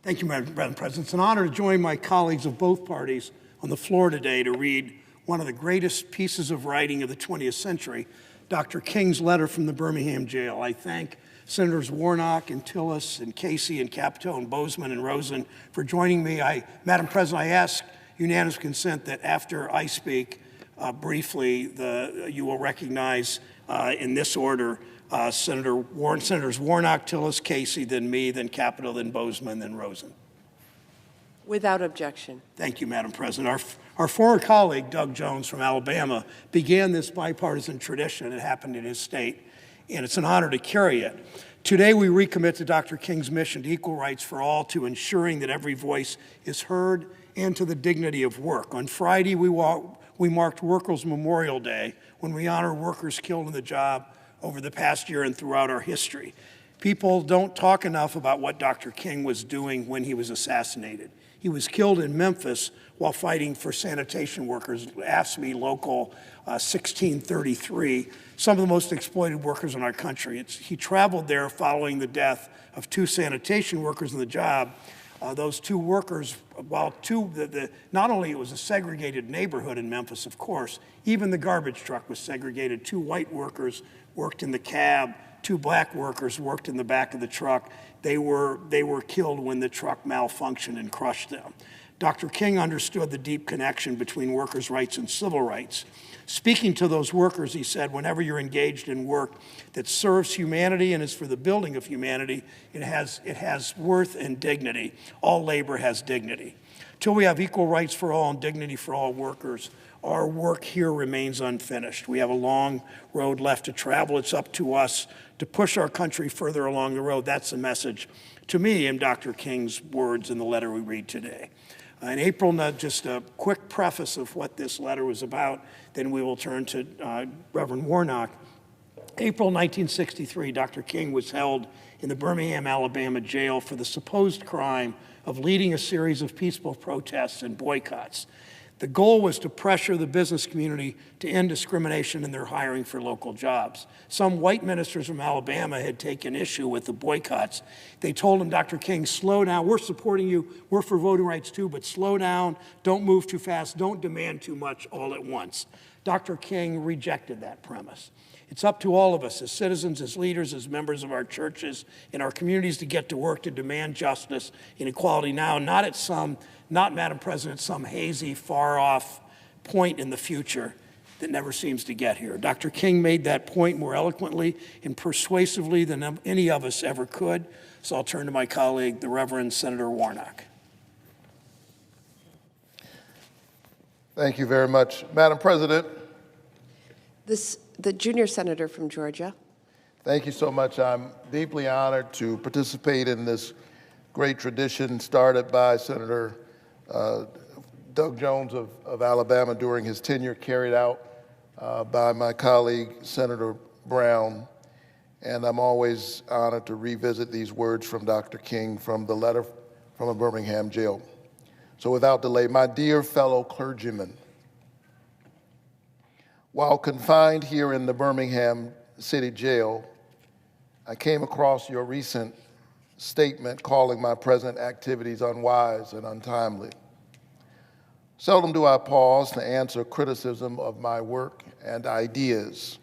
Thank you, Madam President. It's an honor to join my colleagues of both parties on the floor today to read one of the greatest pieces of writing of the 20th century, Dr. King's letter from the Birmingham jail. I thank Senators Warnock and Tillis and Casey and Capito and Bozeman and Rosen for joining me. Madam President, I ask unanimous consent that after I speak briefly, you will recognize in this order Senators Warnock, Tillis, Casey, then me, then Capito, then Bozeman, then Rosen. Without objection. Thank you, Madam President. Our former colleague, Doug Jones from Alabama, began this bipartisan tradition. It happened in his state, and it's an honor to carry it. Today, we recommit to Dr. King's mission to equal rights for all, to ensuring that every voice is heard, and to the dignity of work. On Friday, we marked Workers' Memorial Day, when we honor workers killed in the job over the past year and throughout our history. People don't talk enough about what Dr. King was doing when he was assassinated. He was killed in Memphis while fighting for sanitation workers, AFSCME Local 1633, some of the most exploited workers in our country. He traveled there following the death of two sanitation workers in the job. Those two workers, not only it was a segregated neighborhood in Memphis, of course, even the garbage truck was segregated. Two white workers worked in the cab, two black workers worked in the back of the truck. They were killed when the truck malfunctioned and crushed them. Dr. King understood the deep connection between workers' rights and civil rights. Speaking to those workers, he said, whenever you're engaged in work that serves humanity and is for the building of humanity, it has worth and dignity. All labor has dignity. Till we have equal rights for all and dignity for all workers, our work here remains unfinished. We have a long road left to travel. It's up to us to push our country further along the road. That's the message to me in Dr. King's words in the letter we read today. In April, just a quick preface of what this letter was about, then we will turn to Reverend Warnock. April 1963, Dr. King was held in the Birmingham, Alabama jail for the supposed crime of leading a series of peaceful protests and boycotts. The goal was to pressure the business community to end discrimination in their hiring for local jobs. Some white ministers from Alabama had taken issue with the boycotts. They told him, Dr. King, slow down. We're supporting you. We're for voting rights too, but slow down. Don't move too fast. Don't demand too much all at once. Dr. King rejected that premise. It's up to all of us as citizens, as leaders, as members of our churches and our communities to get to work to demand justice and equality now, not, Madam President, some hazy, far-off point in the future that never seems to get here. Dr. King made that point more eloquently and persuasively than any of us ever could. So I'll turn to my colleague, the Reverend Senator Warnock. Thank you very much. Madam President. The junior senator from Georgia. Thank you so much. I'm deeply honored to participate in this great tradition started by Senator Doug Jones of Alabama during his tenure, carried out by my colleague, Senator Brown. And I'm always honored to revisit these words from Dr. King from the letter from a Birmingham jail. So without delay, my dear fellow clergymen, while confined here in the Birmingham City Jail, I came across your recent statement calling my present activities unwise and untimely. Seldom do I pause to answer criticism of my work and ideas.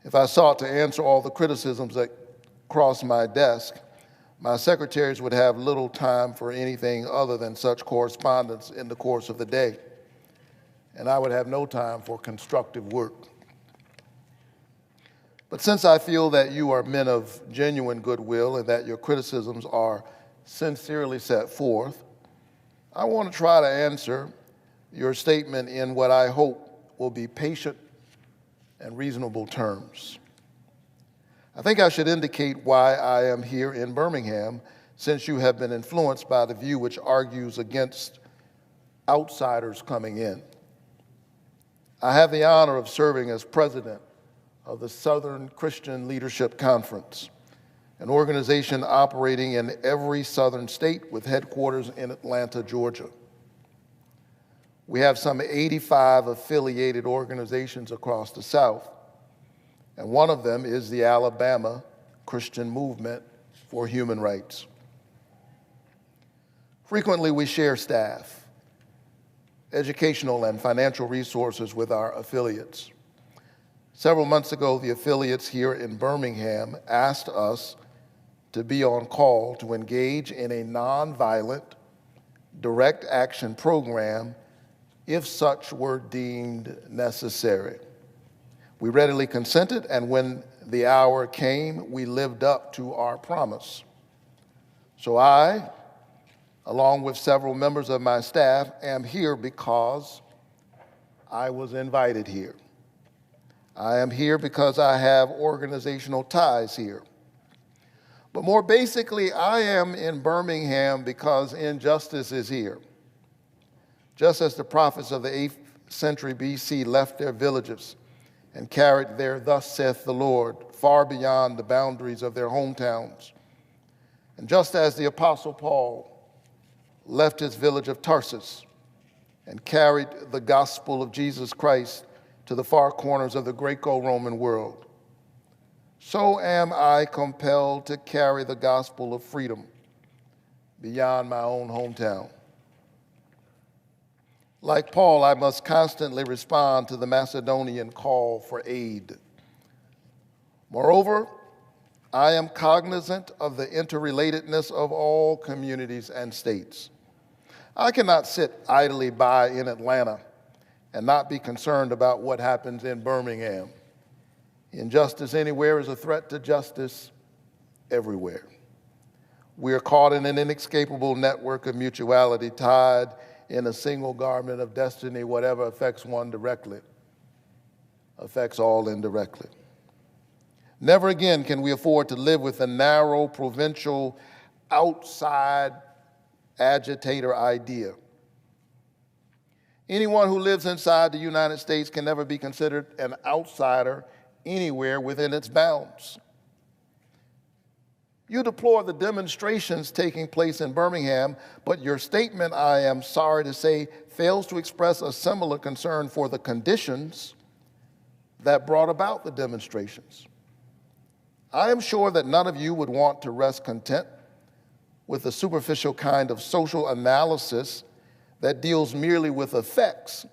If I sought to answer all the criticisms that crossed my desk, my secretaries would have little time for anything other than such correspondence in the course of the day, and I would have no time for constructive work. But since I feel that you are men of genuine goodwill and that your criticisms are sincerely set forth, I want to try to answer your statement in what I hope will be patient and reasonable terms. I think I should indicate why I am here in Birmingham, since you have been influenced by the view which argues against outsiders coming in. I have the honor of serving as president of the Southern Christian Leadership Conference, an organization operating in every southern state with headquarters in Atlanta, Georgia. We have some 85 affiliated organizations across the South, and one of them is the Alabama Christian Movement for Human Rights. Frequently, we share staff, educational and financial resources with our affiliates. Several months ago, the affiliates here in Birmingham asked us to be on call to engage in a nonviolent, direct action program if such were deemed necessary. We readily consented, and when the hour came, we lived up to our promise. So I, along with several members of my staff, am here because I was invited here. I am here because I have organizational ties here. But more basically, I am in Birmingham because injustice is here. Just as the prophets of the 8th century BC left their villages and carried their "Thus saith the Lord" far beyond the boundaries of their hometowns, and just as the Apostle Paul left his village of Tarsus and carried the gospel of Jesus Christ to the far corners of the Greco-Roman world, so am I compelled to carry the gospel of freedom beyond my own hometown. Like Paul, I must constantly respond to the Macedonian call for aid. Moreover, I am cognizant of the interrelatedness of all communities and states. I cannot sit idly by in Atlanta and not be concerned about what happens in Birmingham. Injustice anywhere is a threat to justice everywhere. We are caught in an inescapable network of mutuality, tied in a single garment of destiny. Whatever affects one directly affects all indirectly. Never again can we afford to live with a narrow, provincial, outside agitator idea. Anyone who lives inside the United States can never be considered an outsider anywhere within its bounds. You deplore the demonstrations taking place in Birmingham, but your statement, I am sorry to say, fails to express a similar concern for the conditions that brought about the demonstrations. I am sure that none of you would want to rest content with the superficial kind of social analysis that deals merely with effects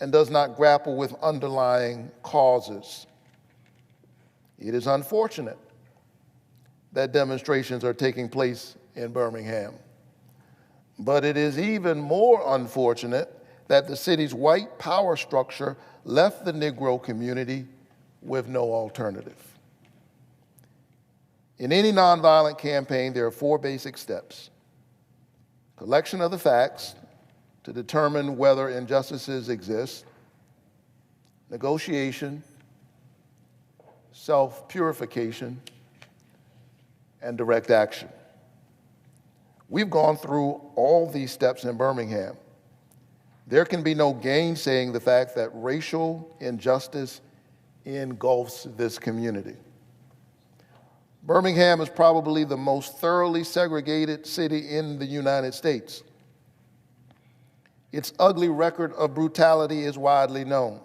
and does not grapple with underlying causes. It is unfortunate that demonstrations are taking place in Birmingham, but it is even more unfortunate that the city's white power structure left the Negro community with no alternative. In any nonviolent campaign, there are 4 basic steps: collection of the facts to determine whether injustices exist, negotiation, self-purification, and direct action. We've gone through all these steps in Birmingham. There can be no gainsaying the fact that racial injustice engulfs this community. Birmingham is probably the most thoroughly segregated city in the United States. Its ugly record of brutality is widely known.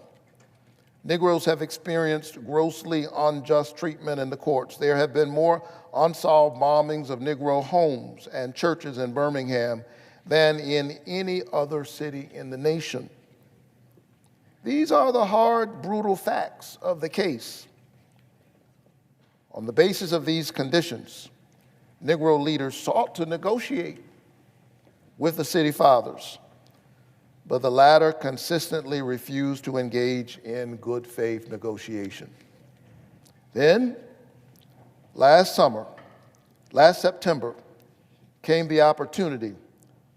Negroes have experienced grossly unjust treatment in the courts. There have been more unsolved bombings of Negro homes and churches in Birmingham than in any other city in the nation. These are the hard, brutal facts of the case. On the basis of these conditions, Negro leaders sought to negotiate with the city fathers, but the latter consistently refused to engage in good faith negotiation. Then, last September, came the opportunity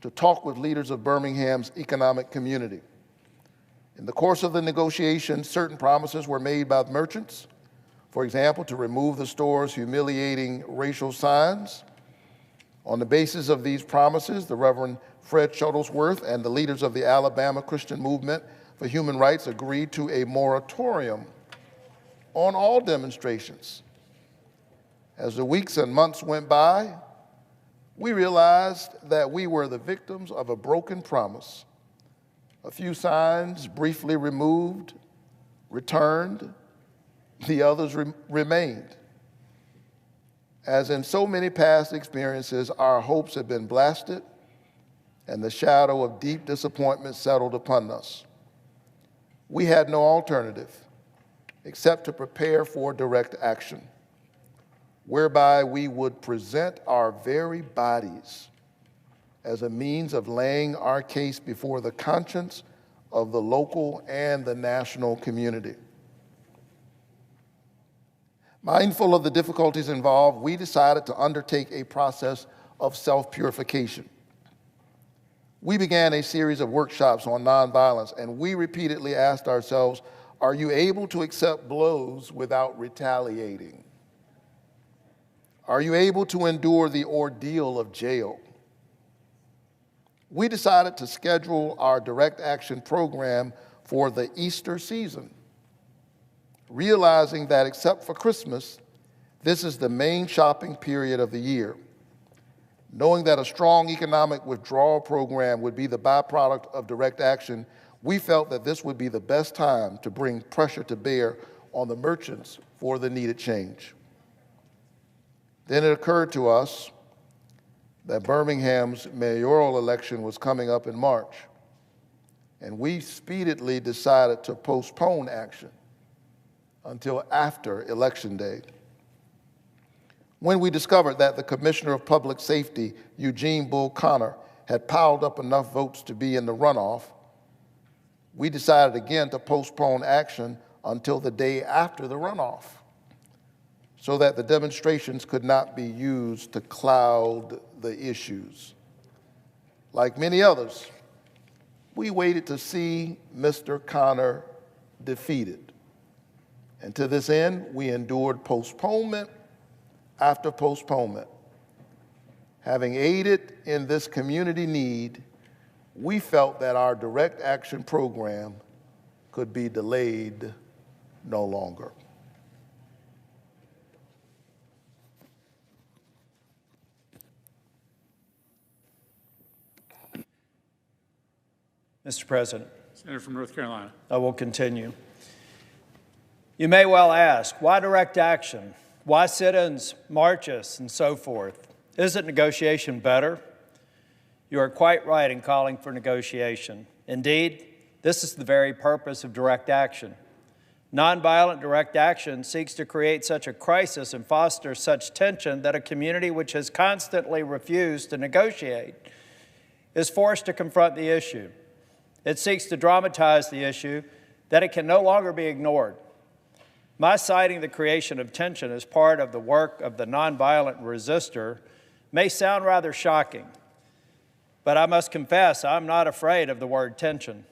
to talk with leaders of Birmingham's economic community. In the course of the negotiations, certain promises were made by the merchants, for example, to remove the store's humiliating racial signs. On the basis of these promises, the Reverend Fred Shuttlesworth and the leaders of the Alabama Christian Movement for Human Rights agreed to a moratorium on all demonstrations. As the weeks and months went by, we realized that we were the victims of a broken promise. A few signs briefly removed, returned, the others remained. As in so many past experiences, our hopes had been blasted and the shadow of deep disappointment settled upon us. We had no alternative except to prepare for direct action, whereby we would present our very bodies as a means of laying our case before the conscience of the local and the national community. Mindful of the difficulties involved, we decided to undertake a process of self-purification. We began a series of workshops on nonviolence, and we repeatedly asked ourselves, are you able to accept blows without retaliating? Are you able to endure the ordeal of jail? We decided to schedule our direct action program for the Easter season, realizing that except for Christmas, this is the main shopping period of the year. Knowing that a strong economic withdrawal program would be the byproduct of direct action, we felt that this would be the best time to bring pressure to bear on the merchants for the needed change. Then it occurred to us that Birmingham's mayoral election was coming up in March, and we speedily decided to postpone action until after Election Day. When we discovered that the Commissioner of Public Safety, Eugene Bull Connor, had piled up enough votes to be in the runoff, we decided again to postpone action until the day after the runoff, so that the demonstrations could not be used to cloud the issues. Like many others, we waited to see Mr. Connor defeated. And to this end, we endured postponement after postponement. Having aided in this community need, we felt that our direct action program could be delayed no longer. Mr. President, Senator from North Carolina. I will continue. You may well ask, why direct action? Why sit-ins, marches, and so forth? Isn't negotiation better? You are quite right in calling for negotiation. Indeed, this is the very purpose of direct action. Nonviolent direct action seeks to create such a crisis and foster such tension that a community which has constantly refused to negotiate is forced to confront the issue. It seeks to dramatize the issue that it can no longer be ignored. My citing the creation of tension as part of the work of the nonviolent resistor may sound rather shocking, but I must confess I'm not afraid of the word tension.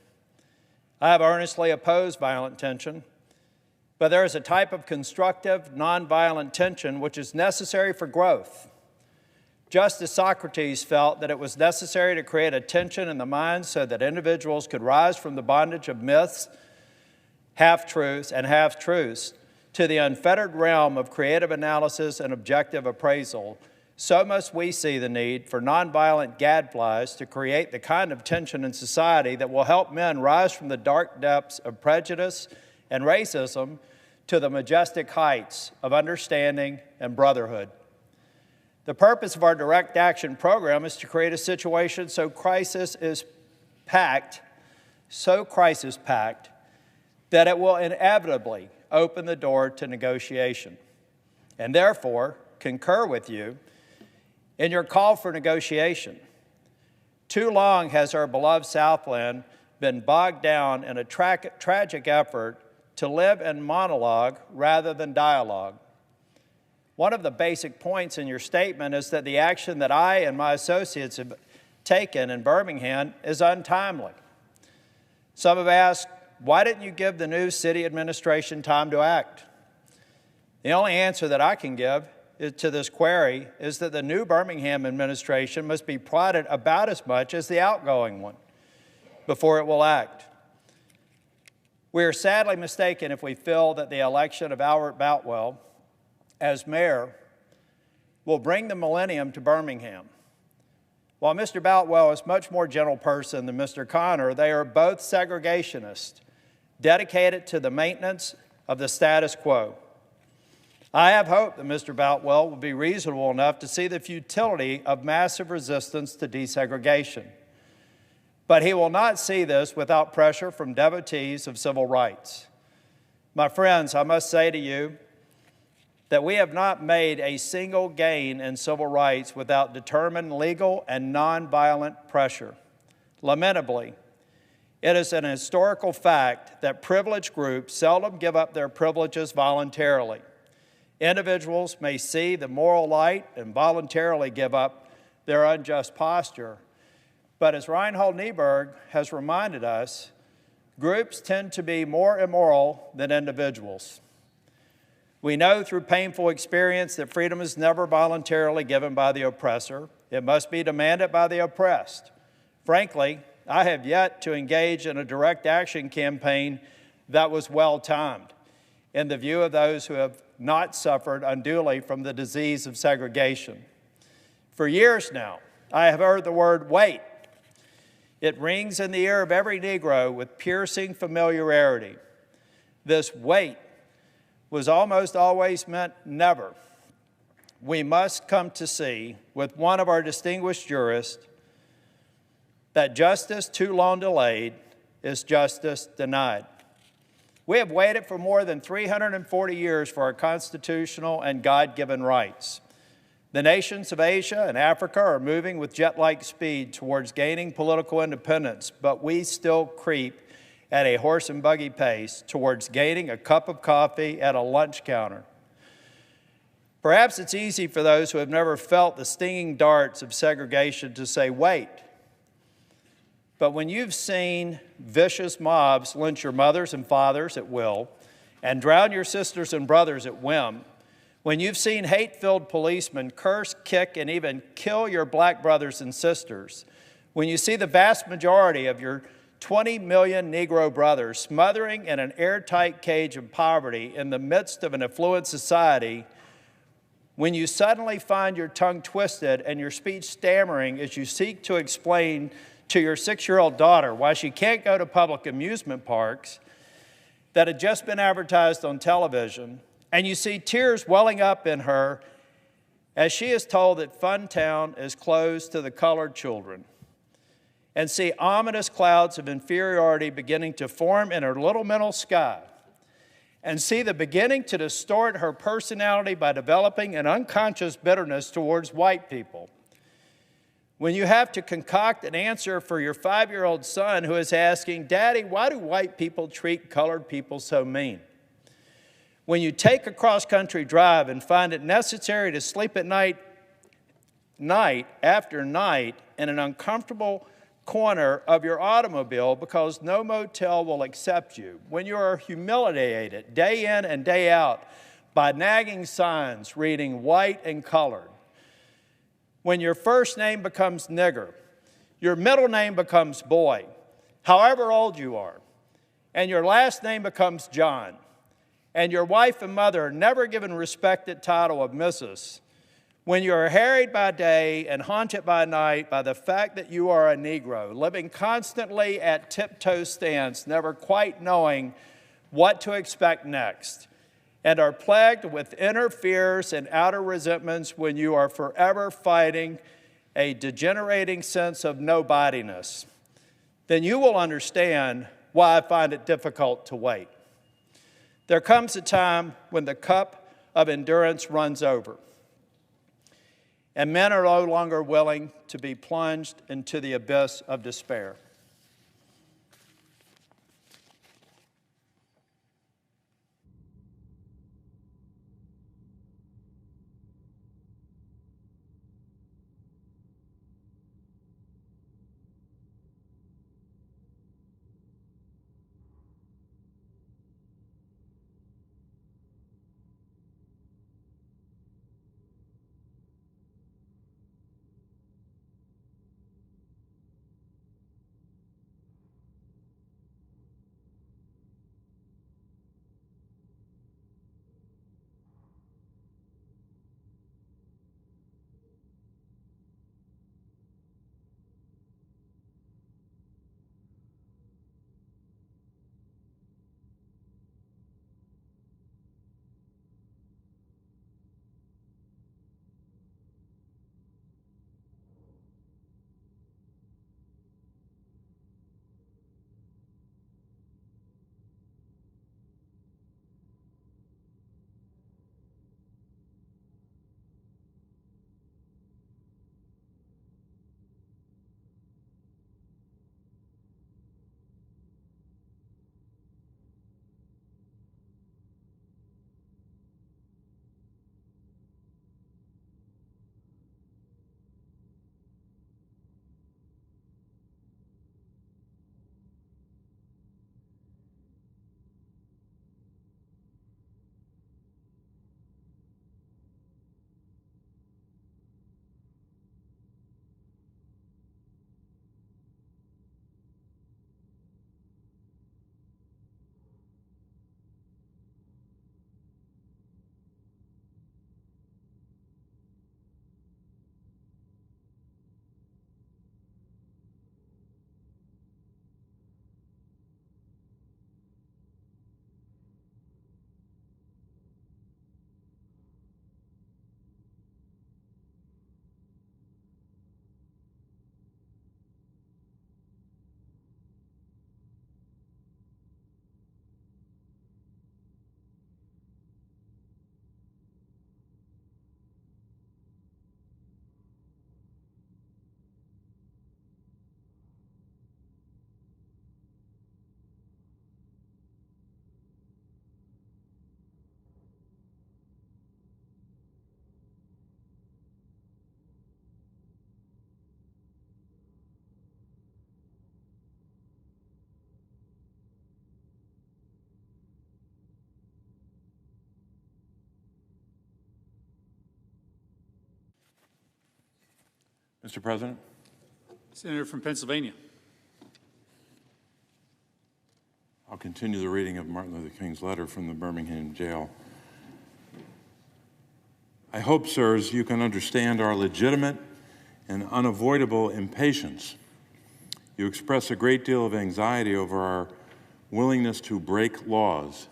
I have earnestly opposed violent tension, but there is a type of constructive, nonviolent tension which is necessary for growth. Just as Socrates felt that it was necessary to create a tension in the mind so that individuals could rise from the bondage of myths, half-truths, and half-truths to the unfettered realm of creative analysis and objective appraisal, so must we see the need for nonviolent gadflies to create the kind of tension in society that will help men rise from the dark depths of prejudice and racism to the majestic heights of understanding and brotherhood. The purpose of our direct action program is to create a situation so crisis-packed that it will inevitably open the door to negotiation, and therefore concur with you in your call for negotiation. Too long has our beloved Southland been bogged down in a tragic effort to live in monologue rather than dialogue. One of the basic points in your statement is that the action that I and my associates have taken in Birmingham is untimely. Some have asked, why didn't you give the new city administration time to act? The only answer that I can give to this query is that the new Birmingham administration must be prodded about as much as the outgoing one before it will act. We are sadly mistaken if we feel that the election of Albert Boutwell as mayor will bring the millennium to Birmingham. While Mr. Boutwell is a much more gentle person than Mr. Connor, they are both segregationists, dedicated to the maintenance of the status quo. I have hope that Mr. Boutwell will be reasonable enough to see the futility of massive resistance to desegregation. But he will not see this without pressure from devotees of civil rights. My friends, I must say to you that we have not made a single gain in civil rights without determined legal and nonviolent pressure. Lamentably, it is an historical fact that privileged groups seldom give up their privileges voluntarily. Individuals may see the moral light and voluntarily give up their unjust posture. But as Reinhold Niebuhr has reminded us, groups tend to be more immoral than individuals. We know through painful experience that freedom is never voluntarily given by the oppressor. It must be demanded by the oppressed. Frankly, I have yet to engage in a direct action campaign that was well-timed, in the view of those who have not suffered unduly from the disease of segregation. For years now, I have heard the word wait. It rings in the ear of every Negro with piercing familiarity. This wait was almost always meant never. We must come to see, with one of our distinguished jurists, that justice too long delayed is justice denied. We have waited for more than 340 years for our constitutional and God-given rights. The nations of Asia and Africa are moving with jet-like speed towards gaining political independence, but we still creep at a horse and buggy pace towards gaining a cup of coffee at a lunch counter. Perhaps it's easy for those who have never felt the stinging darts of segregation to say, wait. But when you've seen vicious mobs lynch your mothers and fathers at will and drown your sisters and brothers at whim, when you've seen hate-filled policemen curse, kick, and even kill your black brothers and sisters, when you see the vast majority of your 20 million Negro brothers smothering in an airtight cage of poverty in the midst of an affluent society, when you suddenly find your tongue twisted and your speech stammering as you seek to explain to your 6-year-old daughter why she can't go to public amusement parks that had just been advertised on television, and you see tears welling up in her as she is told that Funtown is closed to the colored children, and see ominous clouds of inferiority beginning to form in her little mental sky, and see the beginning to distort her personality by developing an unconscious bitterness towards white people. When you have to concoct an answer for your 5-year-old son who is asking, Daddy, why do white people treat colored people so mean? When you take a cross-country drive and find it necessary to sleep at night after night in an uncomfortable corner of your automobile because no motel will accept you, when you are humiliated day in and day out by nagging signs reading white and colored, when your first name becomes nigger, your middle name becomes boy, however old you are, and your last name becomes John, and your wife and mother are never given respected title of Mrs., when you are harried by day and haunted by night by the fact that you are a Negro, living constantly at tiptoe stance, never quite knowing what to expect next, and are plagued with inner fears and outer resentments when you are forever fighting a degenerating sense of nobodiness, then you will understand why I find it difficult to wait. There comes a time when the cup of endurance runs over, and men are no longer willing to be plunged into the abyss of despair. Mr. President. Senator from Pennsylvania. I'll continue the reading of Martin Luther King's letter from the Birmingham jail. I hope, sirs, you can understand our legitimate and unavoidable impatience. You express a great deal of anxiety over our willingness to break laws.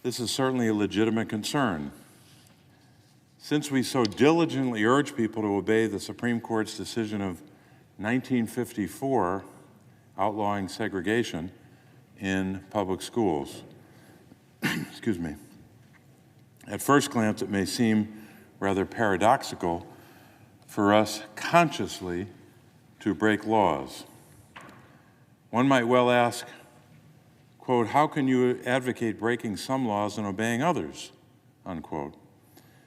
This is certainly a legitimate concern. Since we so diligently urge people to obey the Supreme Court's decision of 1954 outlawing segregation in public schools, excuse me. At first glance, it may seem rather paradoxical for us consciously to break laws. One might well ask, quote, how can you advocate breaking some laws and obeying others, unquote?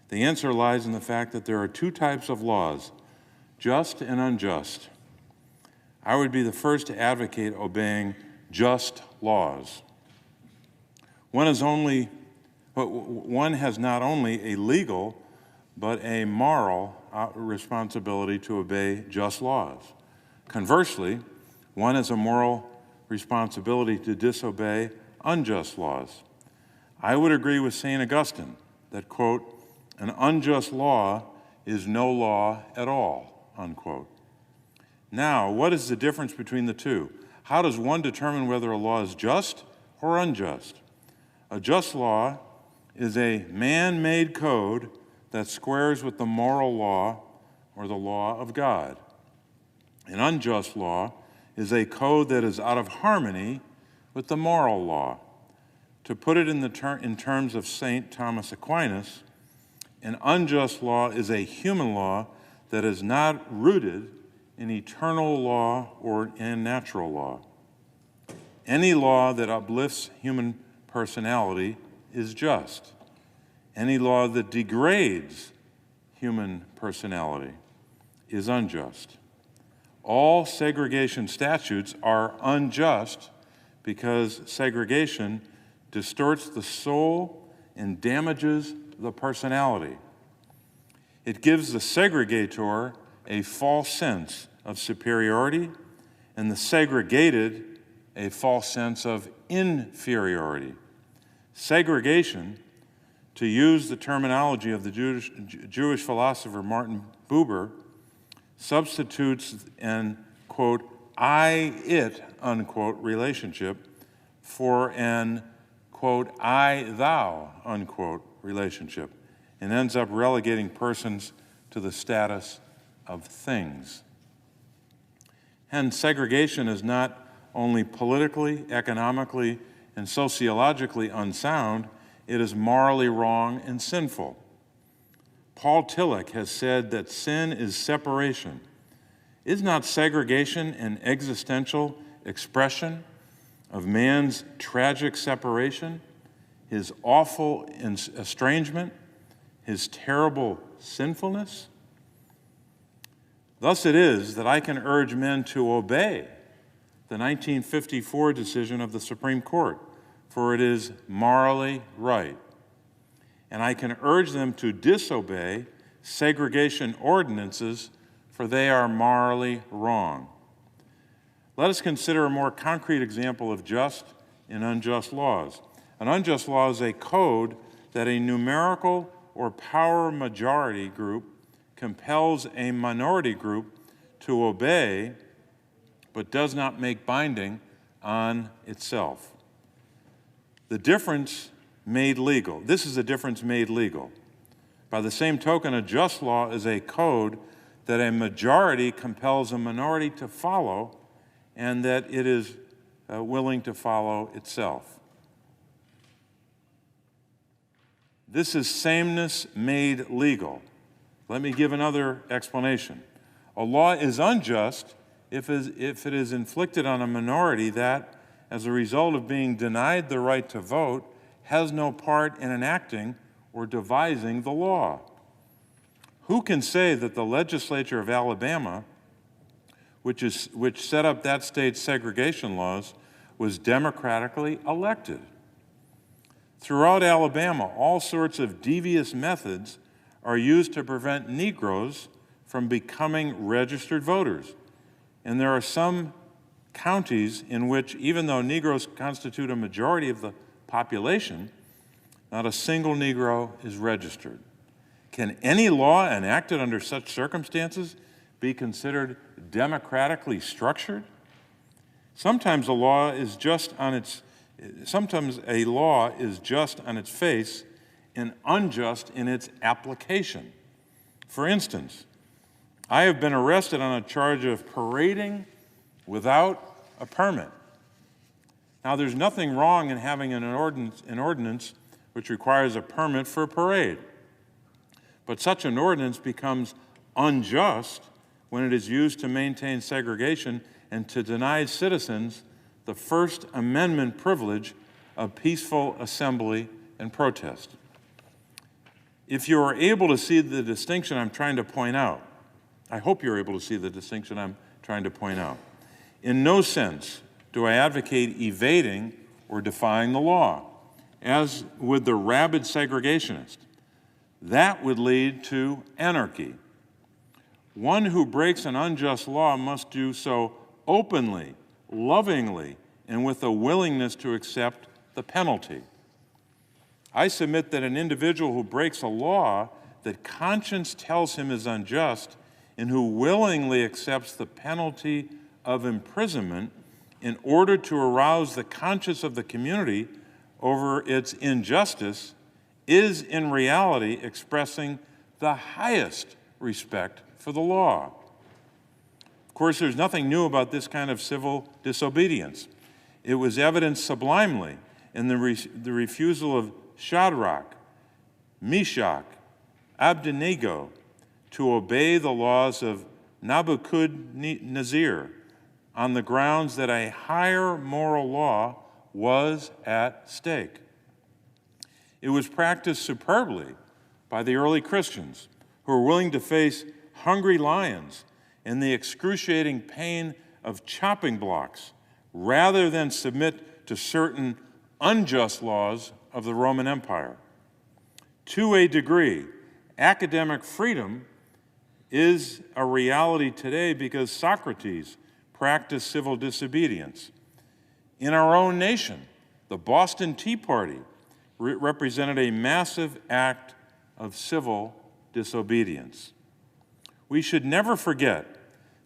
The answer lies in the fact that there are two types of laws, just and unjust. I would be the first to advocate obeying just laws. One has not only a legal, but a moral responsibility to obey just laws. Conversely, one has a moral responsibility to disobey unjust laws. I would agree with St. Augustine that, quote, an unjust law is no law at all, unquote. Now, what is the difference between the two? How does one determine whether a law is just or unjust? A just law is a man-made code that squares with the moral law or the law of God. An unjust law is a code that is out of harmony with the moral law. To put it in terms of St. Thomas Aquinas, an unjust law is a human law that is not rooted in eternal law or in natural law. Any law that uplifts human personality is just. Any law that degrades human personality is unjust. All segregation statutes are unjust because segregation distorts the soul and damages the personality. It gives the segregator a false sense of superiority and the segregated a false sense of inferiority. Segregation, to use the terminology of the Jewish philosopher Martin Buber, substitutes an, quote, I-it, unquote, relationship for an, quote, I-thou, unquote, relationship, and ends up relegating persons to the status of things. Hence, segregation is not only politically, economically, and sociologically unsound, it is morally wrong and sinful. Paul Tillich has said that sin is separation. Is not segregation an existential expression of man's tragic separation, his awful estrangement, his terrible sinfulness? Thus it is that I can urge men to obey the 1954 decision of the Supreme Court, for it is morally right. And I can urge them to disobey segregation ordinances, for they are morally wrong. Let us consider a more concrete example of just and unjust laws. An unjust law is a code that a numerical or power majority group compels a minority group to obey, but does not make binding on itself. The difference made legal. This is a difference made legal. By the same token, a just law is a code that a majority compels a minority to follow and that it is willing to follow itself. This is sameness made legal. Let me give another explanation. A law is unjust if it is inflicted on a minority that, as a result of being denied the right to vote, has no part in enacting or devising the law. Who can say that the legislature of Alabama, which set up that state's segregation laws, was democratically elected? Throughout Alabama, all sorts of devious methods are used to prevent Negroes from becoming registered voters. And there are some counties in which, even though Negroes constitute a majority of the population, not a single Negro is registered. Can any law enacted under such circumstances be considered democratically structured? Sometimes a law is just on its face and unjust in its application. For instance, I have been arrested on a charge of parading without a permit. Now, there's nothing wrong in having an ordinance which requires a permit for a parade, but such an ordinance becomes unjust when it is used to maintain segregation and to deny citizens the First Amendment privilege of peaceful assembly and protest. If you are able to see the distinction I'm trying to point out, I hope you're able to see the distinction I'm trying to point out. In no sense do I advocate evading or defying the law, as would the rabid segregationist. That would lead to anarchy. One who breaks an unjust law must do so openly, lovingly, and with a willingness to accept the penalty. I submit that an individual who breaks a law that conscience tells him is unjust and who willingly accepts the penalty of imprisonment in order to arouse the conscience of the community over its injustice is in reality expressing the highest respect for the law. Of course, there's nothing new about this kind of civil disobedience. It was evidenced sublimely in the refusal of Shadrach, Meshach, Abednego to obey the laws of Nebuchadnezzar on the grounds that a higher moral law was at stake. It was practiced superbly by the early Christians who were willing to face hungry lions and the excruciating pain of chopping blocks rather than submit to certain unjust laws of the Roman Empire. To a degree, academic freedom is a reality today because Socrates practiced civil disobedience. In our own nation, the Boston Tea Party represented a massive act of civil disobedience. We should never forget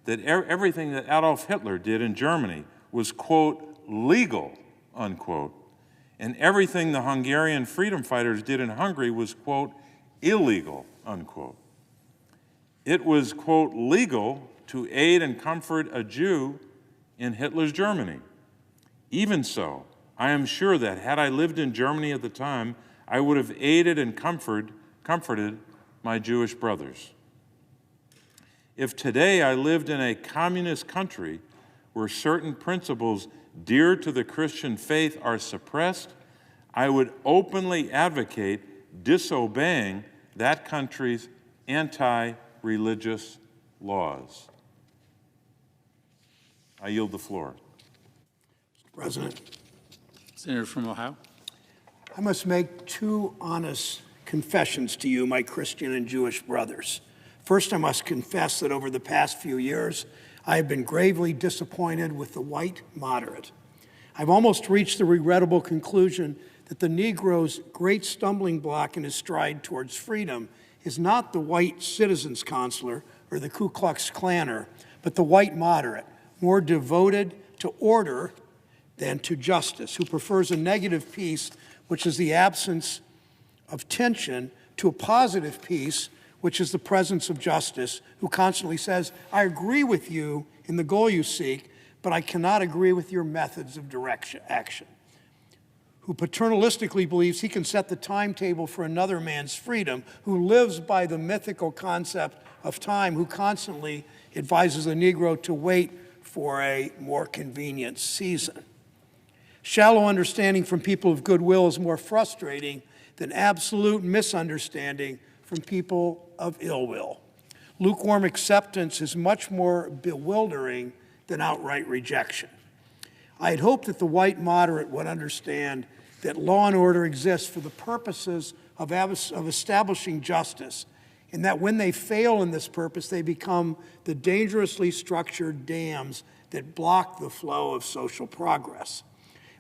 that everything that Adolf Hitler did in Germany was, quote, legal, unquote, and everything the Hungarian freedom fighters did in Hungary was, quote, illegal, unquote. It was, quote, legal to aid and comfort a Jew in Hitler's Germany. Even so, I am sure that had I lived in Germany at the time, I would have aided and comforted my Jewish brothers. If today I lived in a communist country where certain principles dear to the Christian faith are suppressed, I would openly advocate disobeying that country's anti-religious laws. I yield the floor. President, Senator from Ohio. I must make two honest confessions to you, my Christian and Jewish brothers. First, I must confess that over the past few years, I have been gravely disappointed with the white moderate. I've almost reached the regrettable conclusion that the Negro's great stumbling block in his stride towards freedom is not the white citizens counselor or the Ku Klux Klanner, but the white moderate, more devoted to order than to justice, who prefers a negative peace, which is the absence of tension, to a positive peace, which is the presence of justice, who constantly says, I agree with you in the goal you seek, but I cannot agree with your methods of action, who paternalistically believes he can set the timetable for another man's freedom, who lives by the mythical concept of time, who constantly advises the Negro to wait for a more convenient season. Shallow understanding from people of goodwill is more frustrating than absolute misunderstanding from people of ill will. Lukewarm acceptance is much more bewildering than outright rejection. I had hoped that the white moderate would understand that law and order exists for the purposes of establishing justice and that when they fail in this purpose, they become the dangerously structured dams that block the flow of social progress.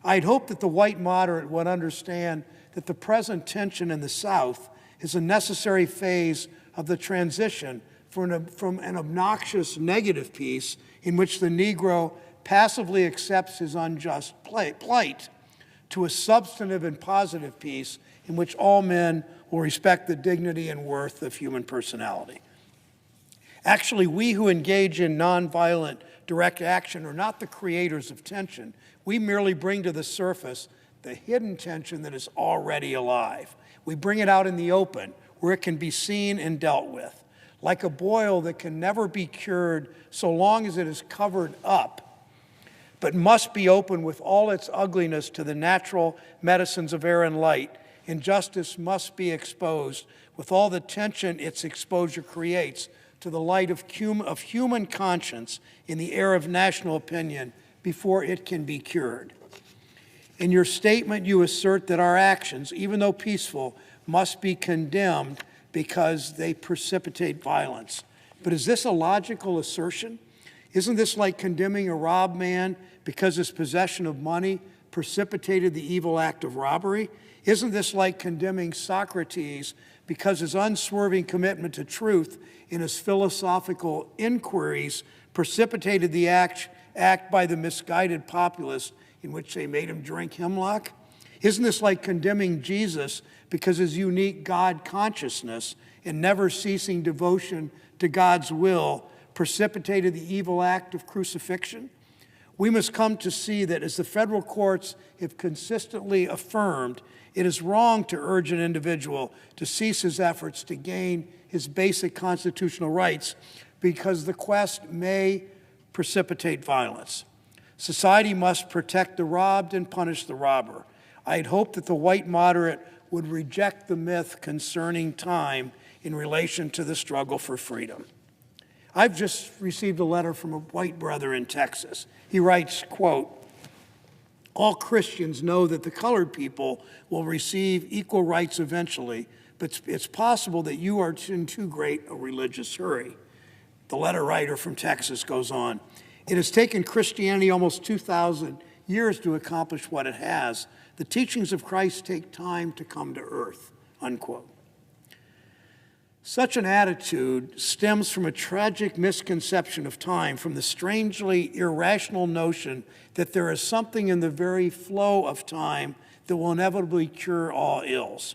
I'd hope that the white moderate would understand that the present tension in the South is a necessary phase of the transition from an obnoxious negative peace in which the Negro passively accepts his unjust plight to a substantive and positive peace in which all men will respect the dignity and worth of human personality. Actually, we who engage in nonviolent direct action are not the creators of tension. We merely bring to the surface the hidden tension that is already alive. We bring it out in the open, where it can be seen and dealt with. Like a boil that can never be cured so long as it is covered up, but must be open with all its ugliness to the natural medicines of air and light. Injustice must be exposed with all the tension its exposure creates to the light of human conscience in the air of national opinion before it can be cured. In your statement, you assert that our actions, even though peaceful, must be condemned because they precipitate violence. But is this a logical assertion? Isn't this like condemning a robbed man because his possession of money precipitated the evil act of robbery? Isn't this like condemning Socrates because his unswerving commitment to truth in his philosophical inquiries precipitated the act by the misguided populace in which they made him drink hemlock? Isn't this like condemning Jesus because his unique God consciousness and never-ceasing devotion to God's will precipitated the evil act of crucifixion? We must come to see that, as the federal courts have consistently affirmed, it is wrong to urge an individual to cease his efforts to gain his basic constitutional rights because the quest may precipitate violence. Society must protect the robbed and punish the robber. I'd hope that the white moderate would reject the myth concerning time in relation to the struggle for freedom. I've just received a letter from a white brother in Texas. He writes, quote, "All Christians know that the colored people will receive equal rights eventually, but it's possible that you are in too great a religious hurry." The letter writer from Texas goes on, "It has taken Christianity almost 2,000 years to accomplish what it has. The teachings of Christ take time to come to earth," unquote. Such an attitude stems from a tragic misconception of time, from the strangely irrational notion that there is something in the very flow of time that will inevitably cure all ills.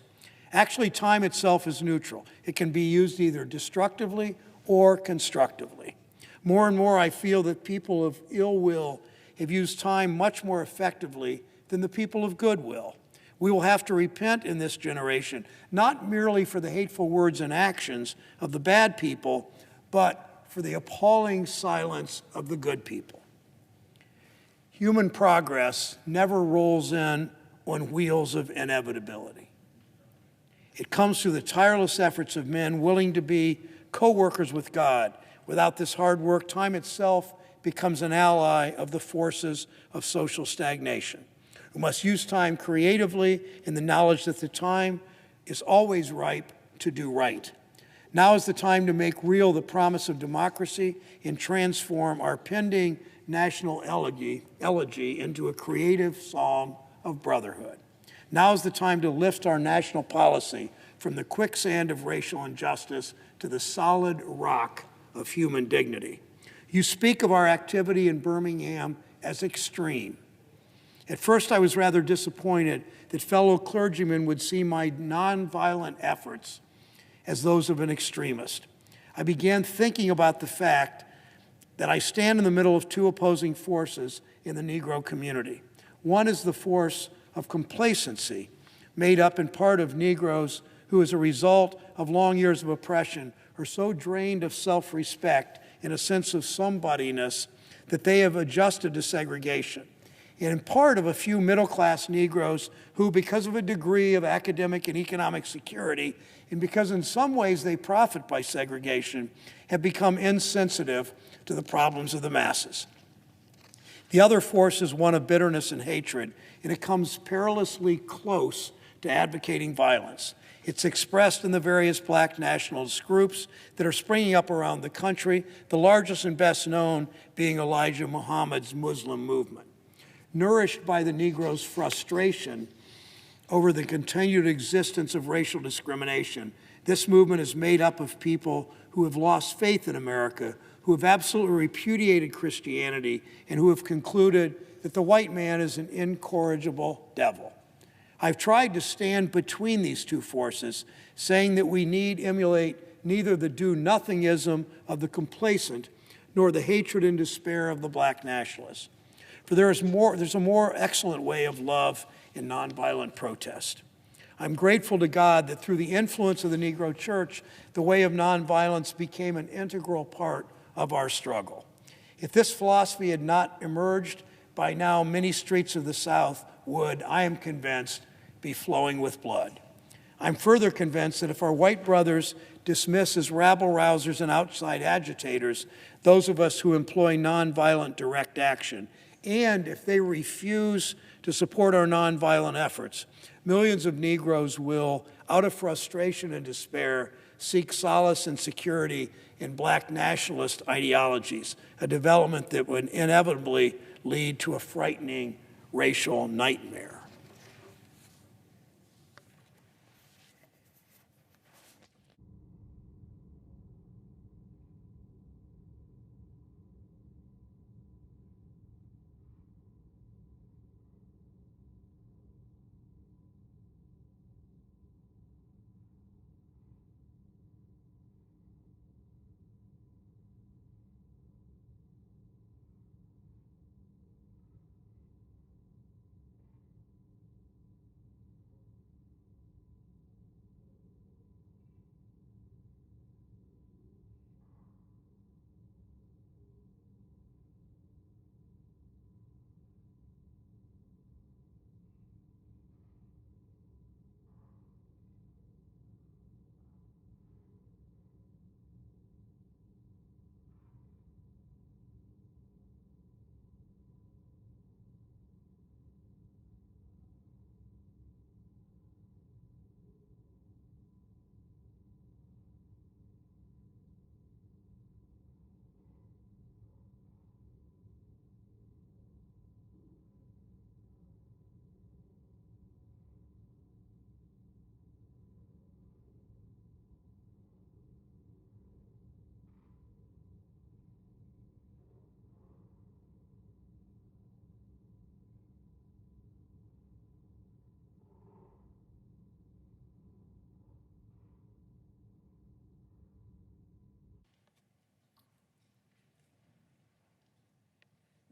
Actually, time itself is neutral. It can be used either destructively or constructively. More and more, I feel that people of ill will have used time much more effectively than the people of goodwill. We will have to repent in this generation, not merely for the hateful words and actions of the bad people, but for the appalling silence of the good people. Human progress never rolls in on wheels of inevitability. It comes through the tireless efforts of men willing to be co-workers with God. Without this hard work, time itself becomes an ally of the forces of social stagnation. We must use time creatively in the knowledge that the time is always ripe to do right. Now is the time to make real the promise of democracy and transform our pending national elegy into a creative psalm of brotherhood. Now is the time to lift our national policy from the quicksand of racial injustice to the solid rock of human dignity. You speak of our activity in Birmingham as extreme. At first, I was rather disappointed that fellow clergymen would see my nonviolent efforts as those of an extremist. I began thinking about the fact that I stand in the middle of two opposing forces in the Negro community. One is the force of complacency, made up in part of Negroes who, as a result of long years of oppression, are so drained of self-respect and a sense of somebodyness that they have adjusted to segregation. And in part of a few middle-class Negroes who, because of a degree of academic and economic security, and because in some ways they profit by segregation, have become insensitive to the problems of the masses. The other force is one of bitterness and hatred, and it comes perilously close to advocating violence. It's expressed in the various black nationalist groups that are springing up around the country, the largest and best known being Elijah Muhammad's Muslim movement. Nourished by the Negro's frustration over the continued existence of racial discrimination, this movement is made up of people who have lost faith in America, who have absolutely repudiated Christianity, and who have concluded that the white man is an incorrigible devil. I've tried to stand between these two forces, saying that we need emulate neither the do-nothingism of the complacent nor the hatred and despair of the black nationalists. For there's a more excellent way of love in nonviolent protest. I'm grateful to God that through the influence of the Negro Church, the way of nonviolence became an integral part of our struggle. If this philosophy had not emerged, by now many streets of the South would, I am convinced, be flowing with blood. I'm further convinced that if our white brothers dismiss as rabble-rousers and outside agitators those of us who employ nonviolent direct action, and if they refuse to support our nonviolent efforts, millions of Negroes will, out of frustration and despair, seek solace and security in black nationalist ideologies, a development that would inevitably lead to a frightening racial nightmare.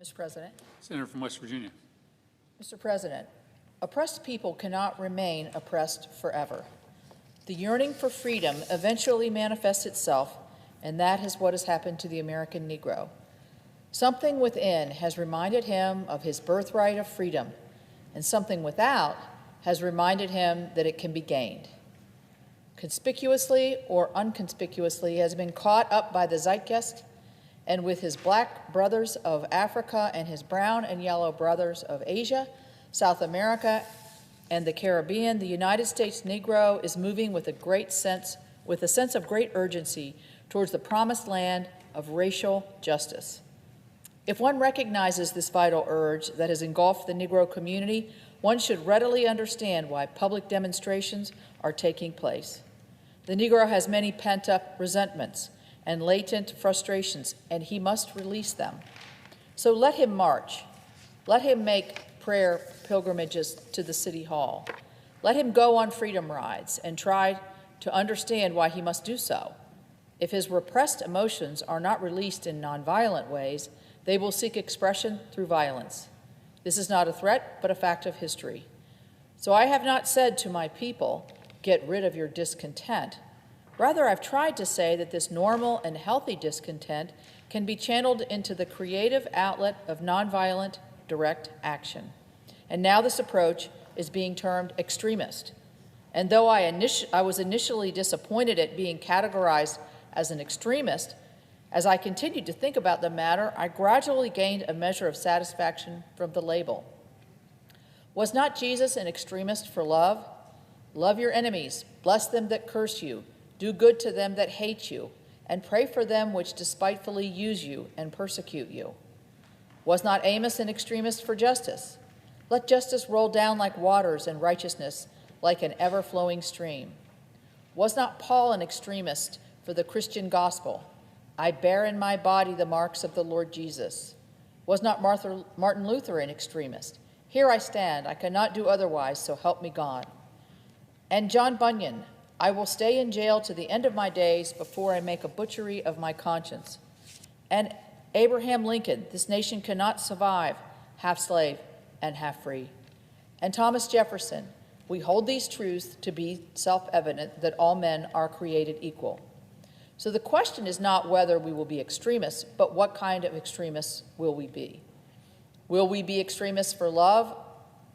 Mr. President. Senator from West Virginia. Mr. President, oppressed people cannot remain oppressed forever. The yearning for freedom eventually manifests itself, and that is what has happened to the American Negro. Something within has reminded him of his birthright of freedom, and something without has reminded him that it can be gained. Conspicuously or unconspicuously, he has been caught up by the zeitgeist, and with his black brothers of Africa and his brown and yellow brothers of Asia, South America, and the Caribbean, the United States Negro is moving with a sense of great urgency towards the promised land of racial justice. If one recognizes this vital urge that has engulfed the Negro community, one should readily understand why public demonstrations are taking place. The Negro has many pent-up resentments and latent frustrations, and he must release them. So let him march. Let him make prayer pilgrimages to the City Hall. Let him go on freedom rides and try to understand why he must do so. If his repressed emotions are not released in nonviolent ways, they will seek expression through violence. This is not a threat, but a fact of history. So I have not said to my people, get rid of your discontent. Rather, I've tried to say that this normal and healthy discontent can be channeled into the creative outlet of nonviolent direct action. And now this approach is being termed extremist. And though I was initially disappointed at being categorized as an extremist, as I continued to think about the matter, I gradually gained a measure of satisfaction from the label. Was not Jesus an extremist for love? Love your enemies, bless them that curse you, do good to them that hate you, and pray for them which despitefully use you and persecute you. Was not Amos an extremist for justice? Let justice roll down like waters and righteousness like an ever-flowing stream. Was not Paul an extremist for the Christian gospel? I bear in my body the marks of the Lord Jesus. Was not Martin Luther an extremist? Here I stand, I cannot do otherwise, so help me God. And John Bunyan, I will stay in jail to the end of my days before I make a butchery of my conscience. And Abraham Lincoln, this nation cannot survive half slave and half free. And Thomas Jefferson, we hold these truths to be self-evident that all men are created equal. So the question is not whether we will be extremists, but what kind of extremists will we be? Will we be extremists for love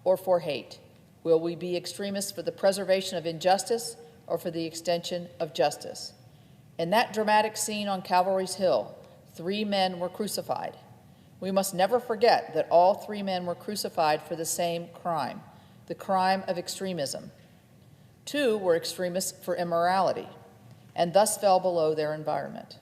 or for hate? Will we be extremists for the preservation of injustice or for the extension of justice? In that dramatic scene on Calvary's Hill, 3 men were crucified. We must never forget that all 3 men were crucified for the same crime, the crime of extremism. 2 were extremists for immorality, and thus fell below their environment.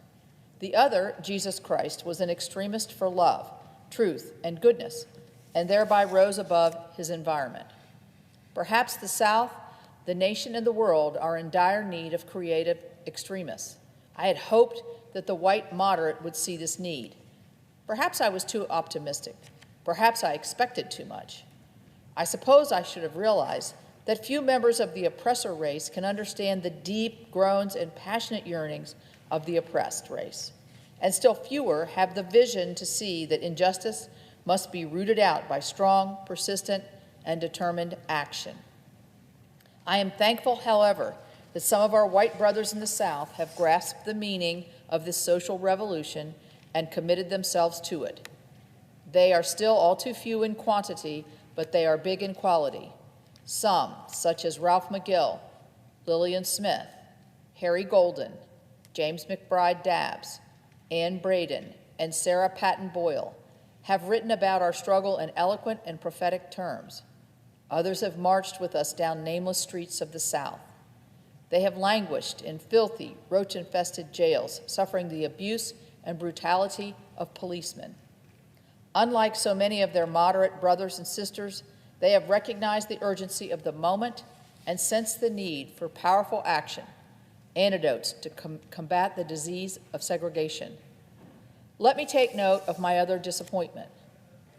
The other, Jesus Christ, was an extremist for love, truth, and goodness, and thereby rose above his environment. Perhaps the South, the nation, and the world are in dire need of creative extremists. I had hoped that the white moderate would see this need. Perhaps I was too optimistic. Perhaps I expected too much. I suppose I should have realized that few members of the oppressor race can understand the deep groans and passionate yearnings of the oppressed race, and still fewer have the vision to see that injustice must be rooted out by strong, persistent, and determined action. I am thankful, however, that some of our white brothers in the South have grasped the meaning of this social revolution and committed themselves to it. They are still all too few in quantity, but they are big in quality. Some, such as Ralph McGill, Lillian Smith, Harry Golden, James McBride Dabbs, Ann Braden, and Sarah Patton Boyle, have written about our struggle in eloquent and prophetic terms. Others have marched with us down nameless streets of the South. They have languished in filthy, roach-infested jails, suffering the abuse and brutality of policemen. Unlike so many of their moderate brothers and sisters, they have recognized the urgency of the moment and sensed the need for powerful action, antidotes to combat the disease of segregation. Let me take note of my other disappointment.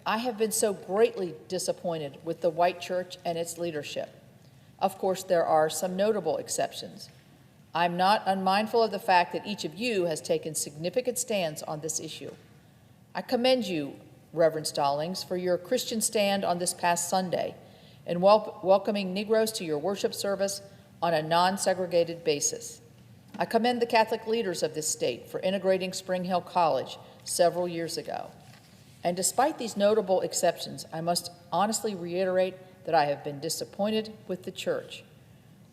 I have been so greatly disappointed with the white church and its leadership. Of course, there are some notable exceptions. I'm not unmindful of the fact that each of you has taken significant stands on this issue. I commend you, Reverend Stallings, for your Christian stand on this past Sunday and welcoming Negroes to your worship service on a non-segregated basis. I commend the Catholic leaders of this state for integrating Spring Hill College several years ago. And despite these notable exceptions, I must honestly reiterate that I have been disappointed with the church.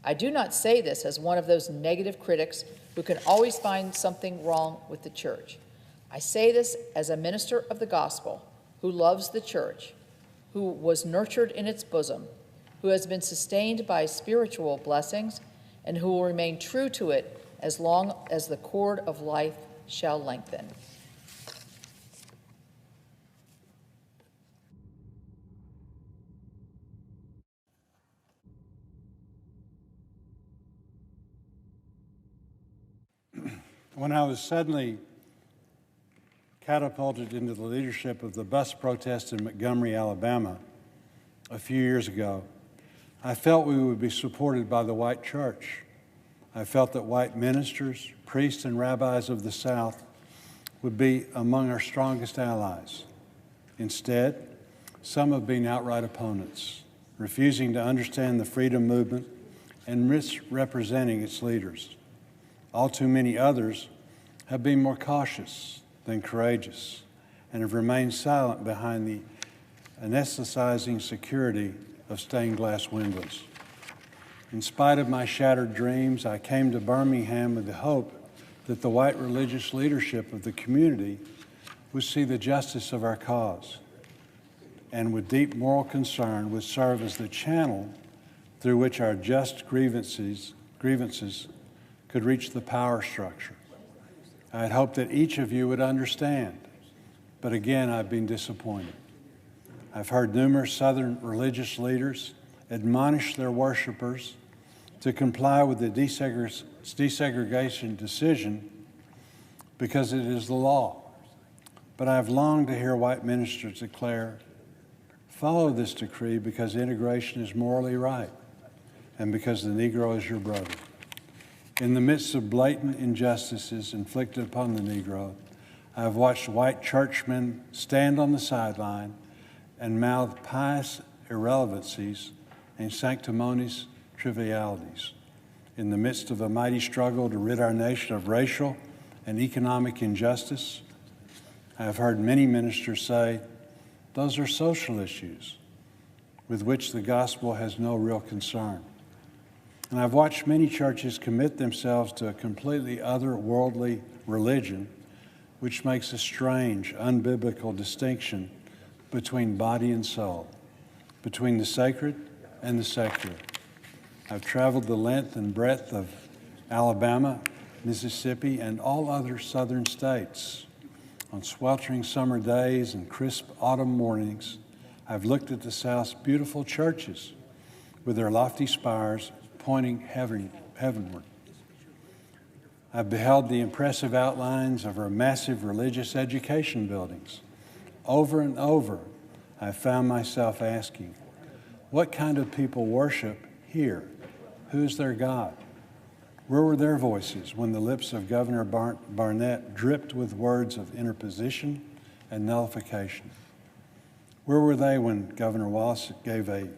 I do not say this as one of those negative critics who can always find something wrong with the church. I say this as a minister of the gospel who loves the church, who was nurtured in its bosom, who has been sustained by spiritual blessings, and who will remain true to it as long as the cord of life shall lengthen. When I was suddenly catapulted into the leadership of the bus protest in Montgomery, Alabama, a few years ago, I felt we would be supported by the white church. I felt that white ministers, priests, and rabbis of the South would be among our strongest allies. Instead, some have been outright opponents, refusing to understand the freedom movement and misrepresenting its leaders. All too many others have been more cautious than courageous and have remained silent behind the anesthetizing security of stained glass windows. In spite of my shattered dreams, I came to Birmingham with the hope that the white religious leadership of the community would see the justice of our cause and with deep moral concern would serve as the channel through which our just grievances could reach the power structure. I had hoped that each of you would understand, but again, I've been disappointed. I've heard numerous Southern religious leaders admonish their worshipers to comply with the desegregation decision because it is the law. But I've longed to hear white ministers declare, follow this decree because integration is morally right and because the Negro is your brother. In the midst of blatant injustices inflicted upon the Negro, I've watched white churchmen stand on the sideline and mouth pious irrelevancies and sanctimonious trivialities. In the midst of a mighty struggle to rid our nation of racial and economic injustice, I have heard many ministers say, those are social issues with which the gospel has no real concern. And I've watched many churches commit themselves to a completely otherworldly religion, which makes a strange, unbiblical distinction between body and soul, between the sacred and the secular. I've traveled the length and breadth of Alabama, Mississippi, and all other southern states. On sweltering summer days and crisp autumn mornings, I've looked at the South's beautiful churches with their lofty spires pointing heavenward. I've beheld the impressive outlines of our massive religious education buildings. Over and over, I found myself asking, what kind of people worship here? Who's their God? Where were their voices when the lips of Governor Barnett dripped with words of interposition and nullification? Where were they when Governor Wallace gave a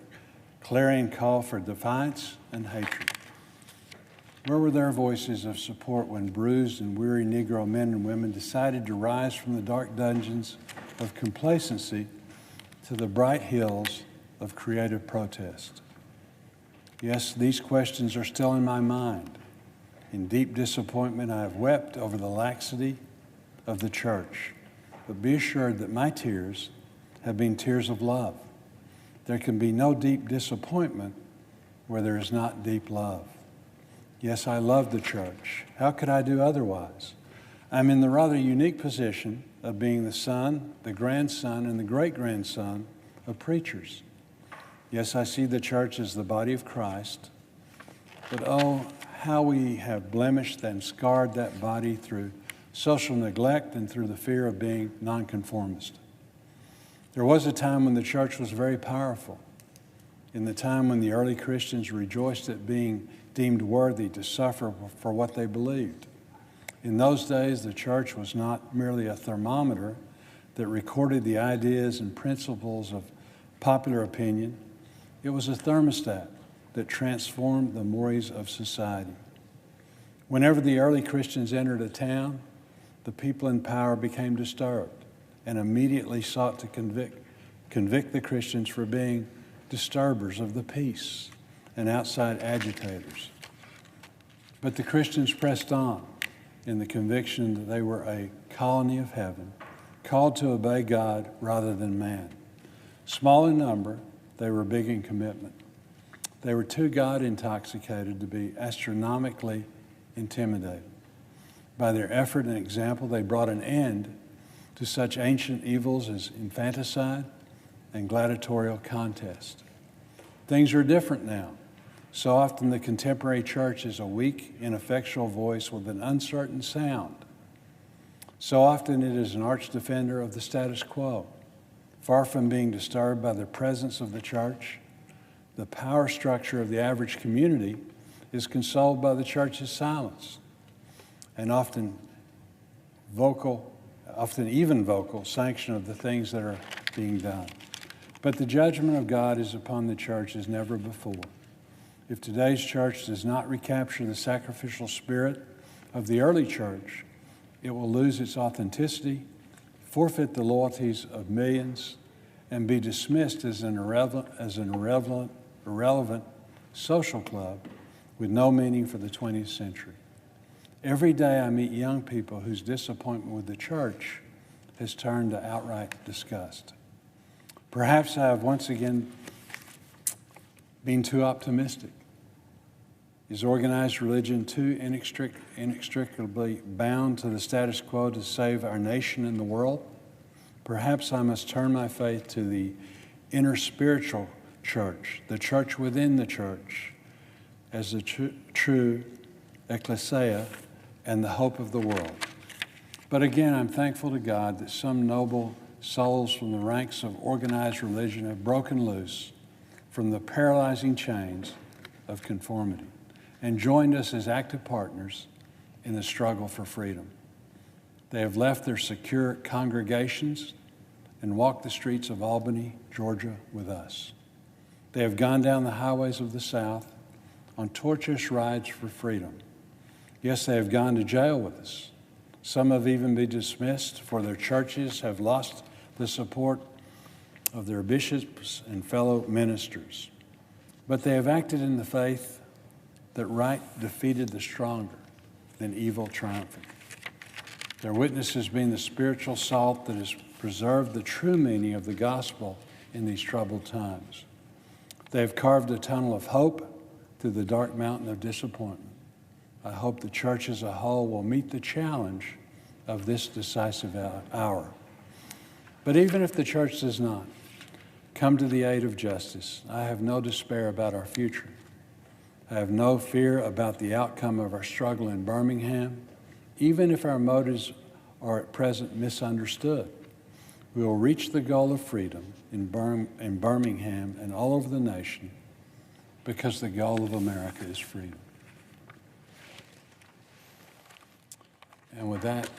clarion call for defiance and hatred? Where were their voices of support when bruised and weary Negro men and women decided to rise from the dark dungeons of complacency to the bright hills of creative protest? Yes, these questions are still in my mind. In deep disappointment, I have wept over the laxity of the church. But be assured that my tears have been tears of love. There can be no deep disappointment where there is not deep love. Yes, I love the church. How could I do otherwise? I'm in the rather unique position of being the son, the grandson, and the great-grandson of preachers. Yes, I see the church as the body of Christ, but oh, how we have blemished and scarred that body through social neglect and through the fear of being nonconformist. There was a time when the church was very powerful, in the time when the early Christians rejoiced at being deemed worthy to suffer for what they believed. In those days, the church was not merely a thermometer that recorded the ideas and principles of popular opinion. It was a thermostat that transformed the mores of society. Whenever the early Christians entered a town, the people in power became disturbed and immediately sought to convict the Christians for being disturbers of the peace and outside agitators. But the Christians pressed on in the conviction that they were a colony of heaven, called to obey God rather than man. Small in number, they were big in commitment. They were too God-intoxicated to be astronomically intimidated. By their effort and example, they brought an end to such ancient evils as infanticide and gladiatorial contest. Things are different now. So often the contemporary church is a weak, ineffectual voice with an uncertain sound. So often it is an arch defender of the status quo. Far from being disturbed by the presence of the church, the power structure of the average community is consoled by the church's silence and often even vocal sanction of the things that are being done. But the judgment of God is upon the church as never before. If today's church does not recapture the sacrificial spirit of the early church, it will lose its authenticity, forfeit the loyalties of millions, and be dismissed as an irrelevant social club with no meaning for the 20th century. Every day I meet young people whose disappointment with the church has turned to outright disgust. Perhaps I have once again being too optimistic? Is organized religion too inextricably bound to the status quo to save our nation and the world? Perhaps I must turn my faith to the inner spiritual church, the church within the church, as the true ecclesia and the hope of the world. But again, I'm thankful to God that some noble souls from the ranks of organized religion have broken loose from the paralyzing chains of conformity and joined us as active partners in the struggle for freedom. They have left their secure congregations and walked the streets of Albany, Georgia, with us. They have gone down the highways of the South on tortuous rides for freedom. Yes, they have gone to jail with us. Some have even been dismissed, for their churches have lost the support of their bishops and fellow ministers. But they have acted in the faith that right defeated the stronger than evil triumphing. Their witness has been the spiritual salt that has preserved the true meaning of the gospel in these troubled times. They have carved a tunnel of hope through the dark mountain of disappointment. I hope the church as a whole will meet the challenge of this decisive hour. But even if the church does not come to the aid of justice, I have no despair about our future. I have no fear about the outcome of our struggle in Birmingham, even if our motives are at present misunderstood. We will reach the goal of freedom in Birmingham and all over the nation, because the goal of America is freedom. And with that,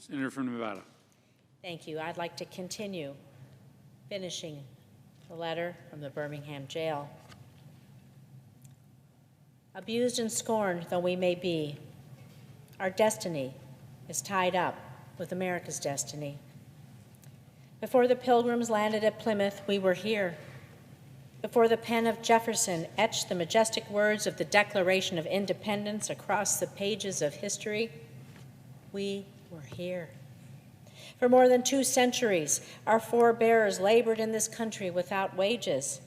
Senator from Nevada. Thank you. I'd like to continue finishing the letter from the Birmingham jail. Abused and scorned though we may be, our destiny is tied up with America's destiny. Before the Pilgrims landed at Plymouth, we were here. Before the pen of Jefferson etched the majestic words of the Declaration of Independence across the pages of history, we were here. For more than 2 centuries, our forebears labored in this country without wages.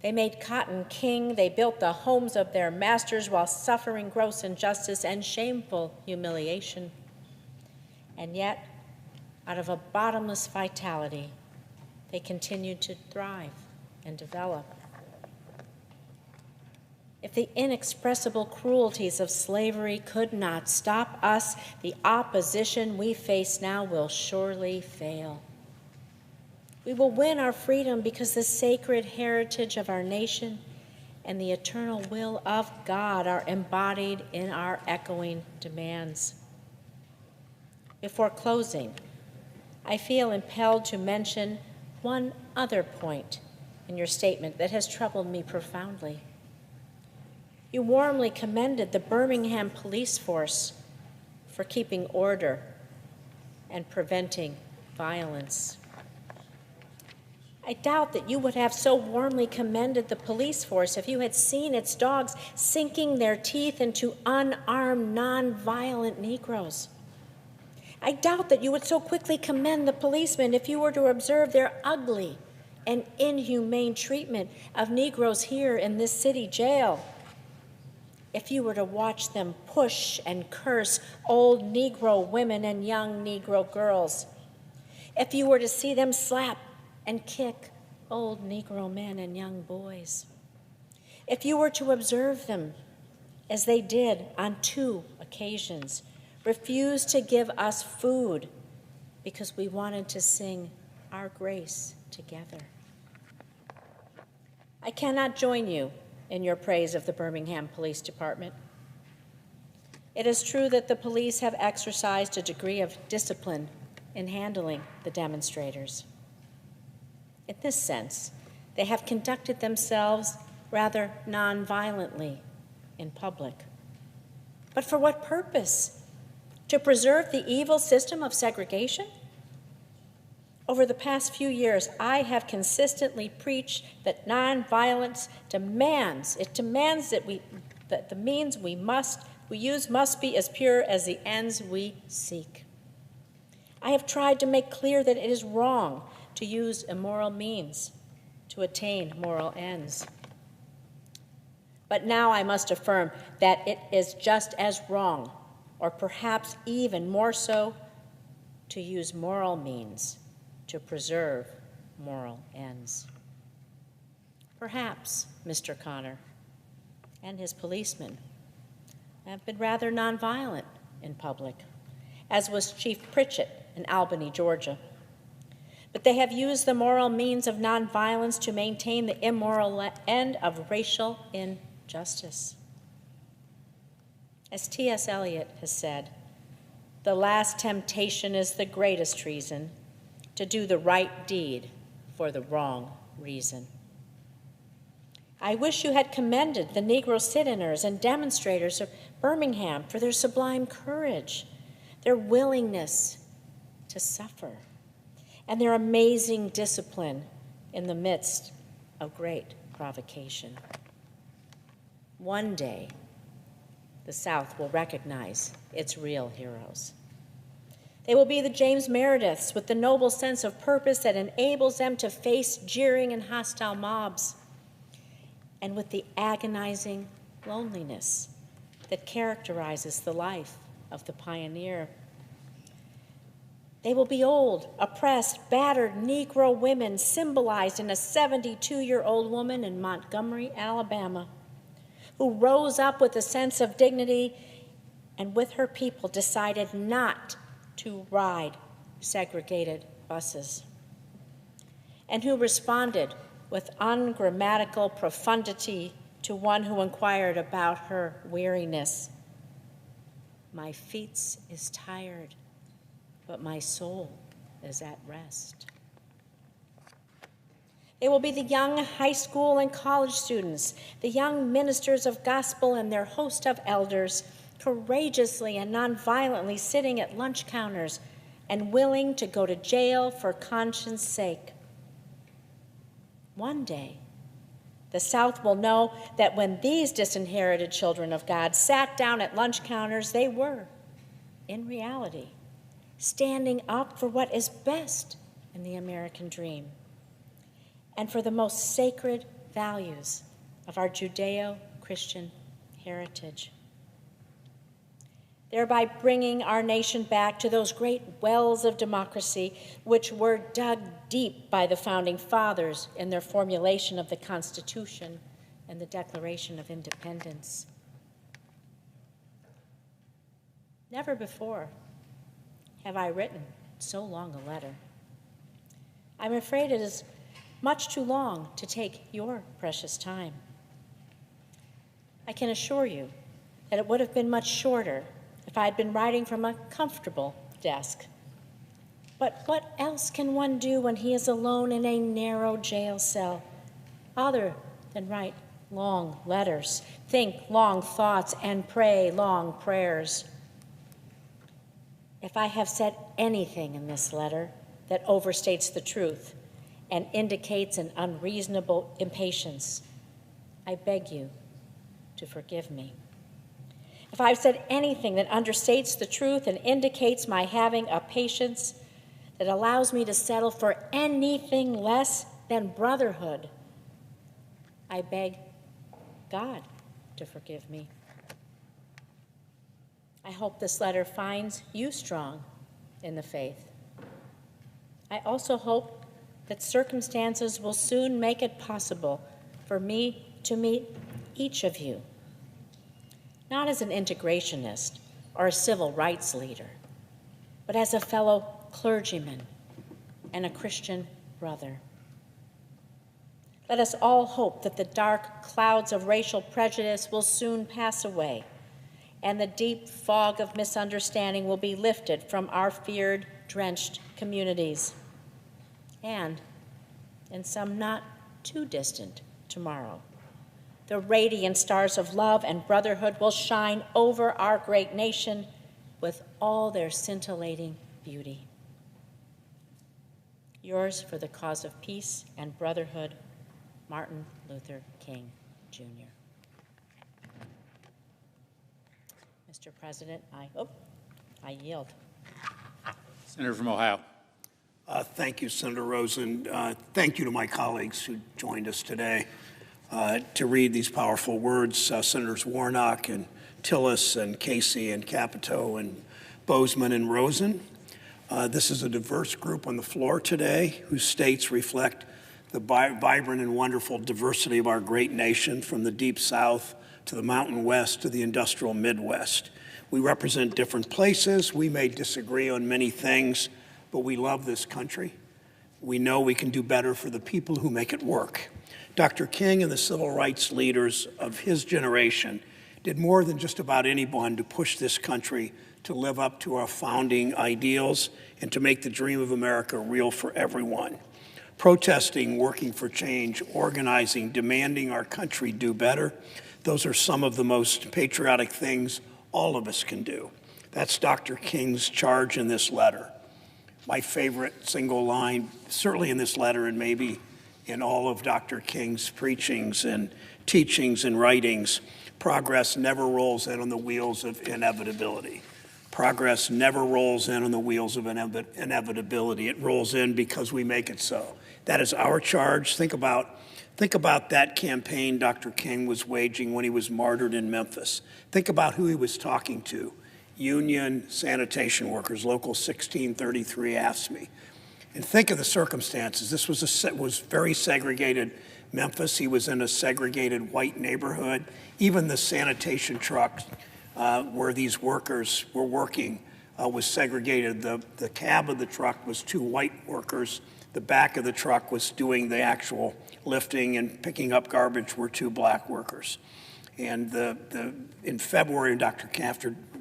They made cotton king. They built the homes of their masters while suffering gross injustice and shameful humiliation. And yet, out of a bottomless vitality, they continued to thrive and develop. If the inexpressible cruelties of slavery could not stop us, the opposition we face now will surely fail. We will win our freedom because the sacred heritage of our nation and the eternal will of God are embodied in our echoing demands. Before closing, I feel impelled to mention one other point in your statement that has troubled me profoundly. You warmly commended the Birmingham police force for keeping order and preventing violence. I doubt that you would have so warmly commended the police force if you had seen its dogs sinking their teeth into unarmed, nonviolent Negroes. I doubt that you would so quickly commend the policemen if you were to observe their ugly and inhumane treatment of Negroes here in this city jail. If you were to watch them push and curse old Negro women and young Negro girls. If you were to see them slap and kick old Negro men and young boys. If you were to observe them, as they did on 2 occasions, refuse to give us food because we wanted to sing our grace together. I cannot join you in your praise of the Birmingham Police Department. It is true that the police have exercised a degree of discipline in handling the demonstrators. In this sense, they have conducted themselves rather nonviolently in public. But for what purpose? To preserve the evil system of segregation? Over the past few years, I have consistently preached that nonviolence demands that the means we use must be as pure as the ends we seek. I have tried to make clear that it is wrong to use immoral means to attain moral ends. But now I must affirm that it is just as wrong, or perhaps even more so, to use moral means to preserve moral ends. Perhaps Mr. Connor and his policemen have been rather nonviolent in public, as was Chief Pritchett in Albany, Georgia. But they have used the moral means of nonviolence to maintain the immoral end of racial injustice. As T.S. Eliot has said, the last temptation is the greatest treason, to do the right deed for the wrong reason. I wish you had commended the Negro sit-inners and demonstrators of Birmingham for their sublime courage, their willingness to suffer, and their amazing discipline in the midst of great provocation. One day, the South will recognize its real heroes. They will be the James Merediths with the noble sense of purpose that enables them to face jeering and hostile mobs, and with the agonizing loneliness that characterizes the life of the pioneer. They will be old, oppressed, battered Negro women symbolized in a 72-year-old woman in Montgomery, Alabama, who rose up with a sense of dignity and with her people decided not to ride segregated buses, and who responded with ungrammatical profundity to one who inquired about her weariness. My feet is tired but my soul is at rest. They will be the young high school and college students, the young ministers of gospel and their host of elders, courageously and nonviolently sitting at lunch counters and willing to go to jail for conscience sake. One day, the South will know that when these disinherited children of God sat down at lunch counters, they were, in reality, standing up for what is best in the American dream and for the most sacred values of our Judeo-Christian heritage, thereby bringing our nation back to those great wells of democracy which were dug deep by the Founding Fathers in their formulation of the Constitution and the Declaration of Independence. Never before have I written so long a letter. I'm afraid it is much too long to take your precious time. I can assure you that it would have been much shorter if I had been writing from a comfortable desk. But what else can one do when he is alone in a narrow jail cell, other than write long letters, think long thoughts, and pray long prayers? If I have said anything in this letter that overstates the truth and indicates an unreasonable impatience, I beg you to forgive me. If I've said anything that understates the truth and indicates my having a patience that allows me to settle for anything less than brotherhood, I beg God to forgive me. I hope this letter finds you strong in the faith. I also hope that circumstances will soon make it possible for me to meet each of you, not as an integrationist or a civil rights leader, but as a fellow clergyman and a Christian brother. Let us all hope that the dark clouds of racial prejudice will soon pass away and the deep fog of misunderstanding will be lifted from our feared, drenched communities. And in some not too distant tomorrow, the radiant stars of love and brotherhood will shine over our great nation with all their scintillating beauty. Yours for the cause of peace and brotherhood, Martin Luther King, Jr. Mr. President, I yield. Senator from Ohio. Thank you, Senator Rosen. Thank you to my colleagues who joined us today to read these powerful words, Senators Warnock and Tillis and Casey and Capito and Bozeman and Rosen. This is a diverse group on the floor today whose states reflect the vibrant and wonderful diversity of our great nation, from the Deep South to the Mountain West to the industrial Midwest. We represent different places. We may disagree on many things, but we love this country. We know we can do better for the people who make it work. Dr. King and the civil rights leaders of his generation did more than just about anyone to push this country to live up to our founding ideals and to make the dream of America real for everyone. Protesting, working for change, organizing, demanding our country do better, those are some of the most patriotic things all of us can do. That's Dr. King's charge in this letter. My favorite single line, certainly in this letter and maybe in all of Dr. King's preachings and teachings and writings, progress never rolls in on the wheels of inevitability. Progress never rolls in on the wheels of inevitability. It rolls in because we make it so. That is our charge. Think about that campaign Dr. King was waging when he was martyred in Memphis. Think about who he was talking to. Union sanitation workers, Local 1633 AFSCME. And think of the circumstances. This was very segregated Memphis. He was in a segregated white neighborhood. Even the sanitation truck where these workers were working was segregated. The cab of the truck was 2 white workers. The back of the truck was doing the actual lifting and picking up garbage were 2 black workers. And in February,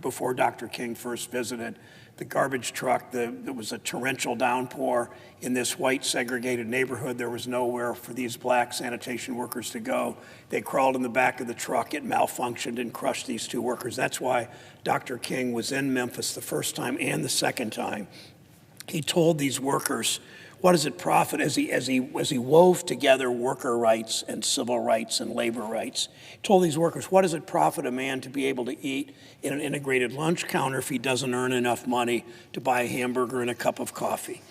before Dr. King first visited, the garbage truck. There was a torrential downpour in this white segregated neighborhood. There was nowhere for these black sanitation workers to go. They crawled in the back of the truck. It malfunctioned and crushed these two workers. That's why Dr. King was in Memphis the first time and the second time. He told these workers, what does it profit as he wove together worker rights and civil rights and labor rights? He told these workers, what does it profit a man to be able to eat in an integrated lunch counter if he doesn't earn enough money to buy a hamburger and a cup of coffee?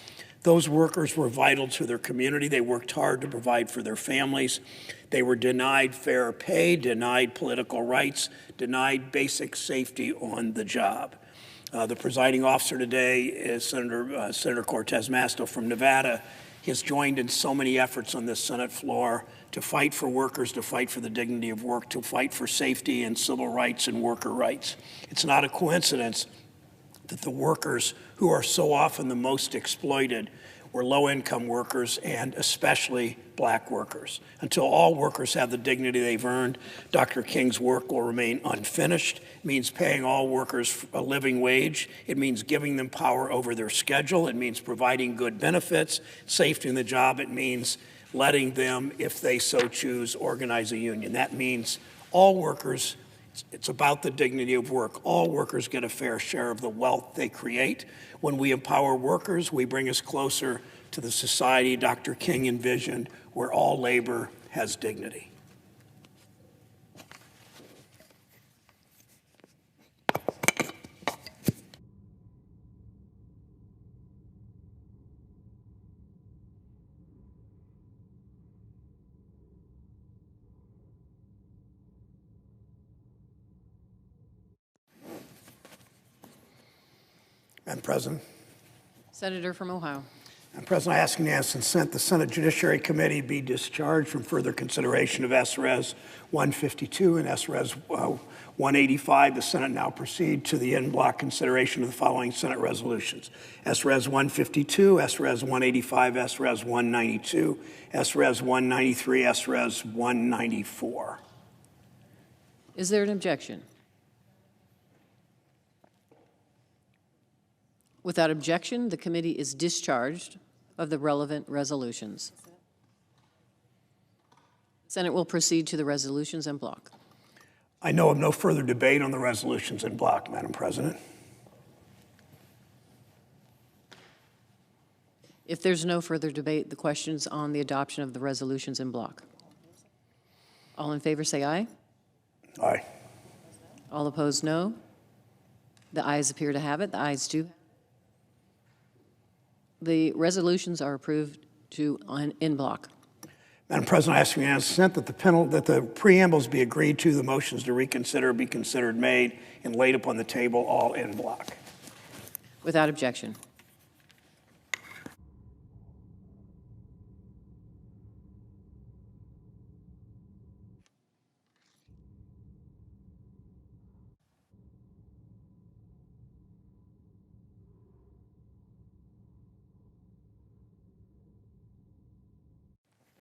Those workers were vital to their community. They worked hard to provide for their families. They were denied fair pay, denied political rights, denied basic safety on the job. The presiding officer today is Senator Cortez Masto from Nevada. He has joined in so many efforts on this Senate floor to fight for workers, to fight for the dignity of work, to fight for safety and civil rights and worker rights. It's not a coincidence that the workers who are so often the most exploited were low-income workers and especially black workers. Until all workers have the dignity they've earned, Dr. King's work will remain unfinished. It means paying all workers a living wage. It means giving them power over their schedule. It means providing good benefits, safety in the job. It means letting them, if they so choose, organize a union. That means all workers, it's about the dignity of work. All workers get a fair share of the wealth they create. When we empower workers, we bring us closer to the society Dr. King envisioned, where all labor has dignity. Madam President. Senator from Ohio. Madam President, I ask unanimous consent the Senate Judiciary Committee be discharged from further consideration of S-Res 152 and S-Res 185. The Senate now proceed to the en bloc consideration of the following Senate resolutions: S-Res 152, S-Res 185, S-Res 192, S-Res 193, S-Res 194. Is there an objection? Without objection, the committee is discharged of the relevant resolutions. Senate will proceed to the resolutions en bloc. I know of no further debate on the resolutions en bloc, Madam President. If there's no further debate, the questions on the adoption of the resolutions en bloc. All in favor say aye. Aye. All opposed, no. The ayes appear to have it. The ayes do. The resolutions are approved en bloc. Madam President, I ask unanimous consent that the preambles be agreed to, the motions to reconsider be considered made and laid upon the table, all en bloc. Without objection.